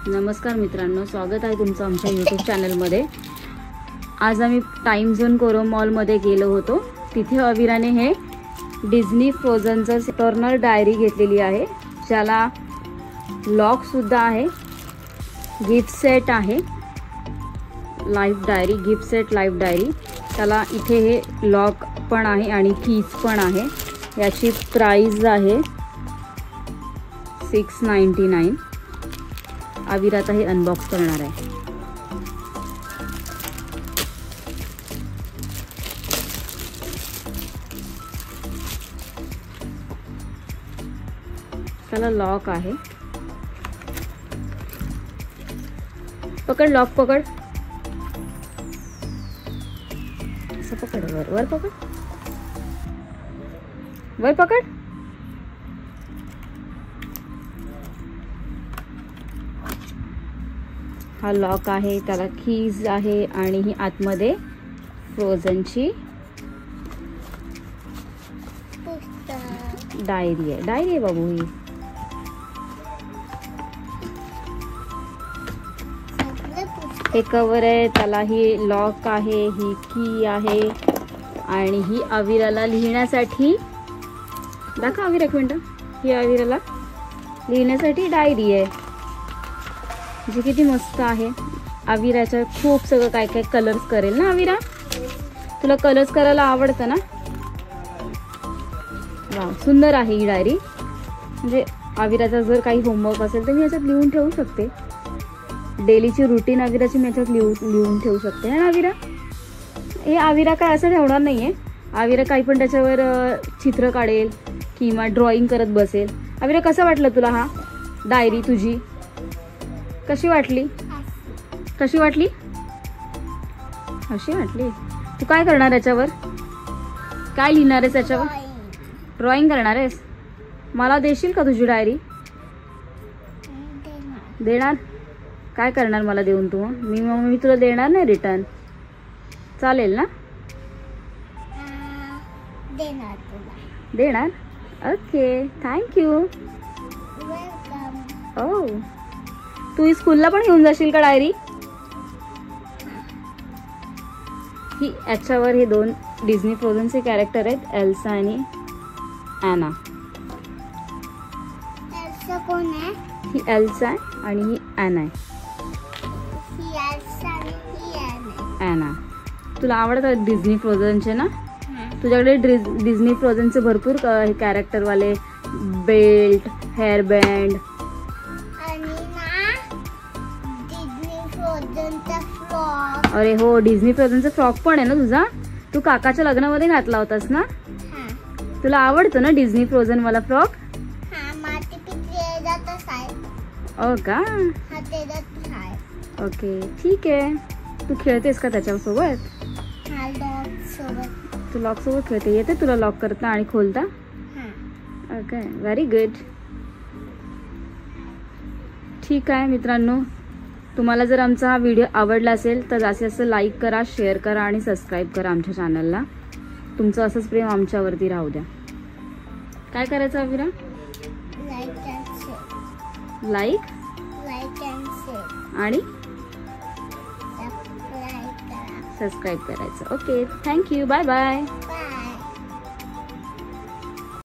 नमस्कार मित्रांनो, स्वागत आहे तुमचं आमच्या यूट्यूब चॅनलमध्ये। आज आम्ही टाइम झोन कोरम मॉलमध्ये गेलो होतो। तिथे अविराने हे डिझनी फ्रोझनचं टर्नर डायरी घेतलेली आहे, ज्याला लॉक सुद्धा आहे, गिफ्ट सेट आहे, life diary gift set life diary. त्याला इथे हे लॉक पण आहे आणि कीज पण आहे। याची प्राइस आहे 699। अविरा आता हे अनबॉक्स करणार आहे। त्याला लॉक आहे, पकड, लॉक पकड, असं पकड, वर वर पकड, वर पकड। हा लॉक आहे, त्याला कीज आहे आणि ही आतमध्ये फ्रोझनची डायरी आहे। डायरी आहे बाबू ही। हे कवर आहे, त्याला ही लॉक आहे, ही की आहे आणि ही अविराला लिहिण्यासाठी, दाखव अविरा एक मिनिट, ही अविराला लिहिण्यासाठी डायरी आहे, जी किती मस्त आहे। अविराच्या खूप सगळं काय काय कलर्स करेल ना अविरा, तुला कलर्स करायला आवडतं ना? वाव, सुंदर आहे ही डायरी। म्हणजे अविराचा जर काही होमवर्क असेल तर मी याच्यात लिहून ठेवू शकते। डेलीची रुटीन अविराची मी याच्यात लिहून ठेवू शकते ना अविरा। हे अविरा काय असं ठेवणार नाहीये, अविरा काही पण त्याच्यावर चित्र काढेल किंवा ड्रॉइंग करत बसेल। अविरा, कसं वाटलं तुला हा डायरी तुझी? कशी वाटली? कशी वाटली? अशी वाटली? तू काय करणार याच्यावर? काय लिहिणार आहेस याच्यावर? ड्रॉइंग करणार आहेस? मला देशील का तुझी डायरी? देणार? काय करणार मला देऊन तू? मी तुला देणार नाही रिटर्न, चालेल ना? देणार? Okay, thank you. ओ, तू स्कूलला पण घेऊन जाशील का डायरी? ही याच्यावर हे दोन डिझनी फ्रोझनचे कॅरेक्टर आहेत, एल्सा आणि ॲना। एल्सा कोण आहे? ही एल्सा आहे आणि ही ॲना आहे। ॲना, तुला आवडतात डिझनी फ्रोझनचे ना? तुझ्याकडे डिझनी फ्रोझनचे भरपूर कॅरेक्टरवाले बेल्ट, हेअर बँड, अरे हो, डिझनी फ्रोझनचा फ्रॉक पण आहे ना तुझा? तू काकाच्या लग्नामध्ये घातला होतास ना? तुला आवडतो ना डिझनी फ्रोझन वाला फ्रॉक? हो का? ओके, ठीक आहे। तू खेळतेस का त्याच्यासोबत? तू लॉक सोबत खेळते, येते तुला लॉक करता आणि खोलता? Okay, very good. ठीक आहे मित्रांनो, तुम्हाला जर आमचा हा व्हिडिओ आवडला असेल तर जास्तीत जास्त लाईक करा, शेअर करा आणि सबस्क्राईब करा आमच्या चॅनलला। तुमचं असंच प्रेम आमच्यावरती राहू द्या। काय करायचं अविरा? लाईक आणि सबस्क्राईब करायचं। Okay, thank you, bye bye.